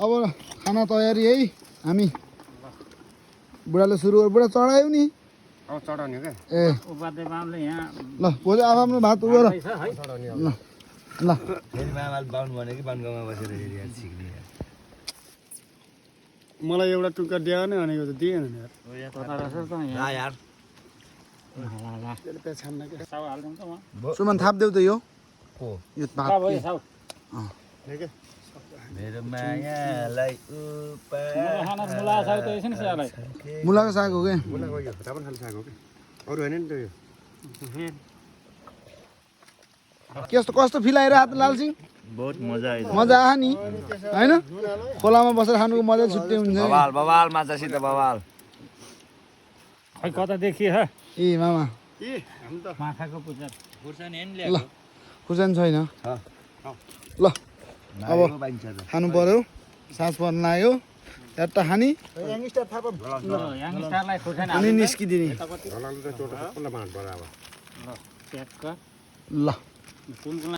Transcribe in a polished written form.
अब खाना तयारी है हामी बुढाले सुरु गर बुढा चढायौ नि अब चढाउने के ए उपाध्याय बाबुले यहाँ ल बोले आफ्नो भात उ गर चढाउने ल ल फेरि मामाले बाहुन भने कि बाहुन गाउँमा बसेर फेरि यार सिक्ने मलाई एउटा टुक्का दियो भने भनेको त दिएन नि यार कता रहेछ त यहाँ यार त्यसले पेछान के साउ हाल्दिउँ त म सुमन थाप्देऊ त यो को यो भात साउ भयो साउ के मेरो मायालाई मुला खाना मुला साउ त एकछिन स्यालाई मुलाको साग हो के बोला गयो रापन खाली साग हो के अरु हैन नि त यो कस्तो कस्तो फिल आइरहेको त लालसिंह बहुत मजा आयो मजा आयो नि हैन खोलामा बसेर खानुको मजा छुट्टै हुन्छ नि। बवाल बवाल माछासित बवाल खै कता देखियो ह ए मामा ए हामी त माछाको पुजा ल खुर्सानी छैन ल अब नागेको पाइन्छ त खानु पर्यो साँझ पर्न लाग्यो एउटा खानी यङस्टर थापम याङस्टारलाई खुर्सानी अनि निस्किदिने हलालु त चोटा सबैलाई बाँड परायो अब ल प्याक कर ल कुन कुन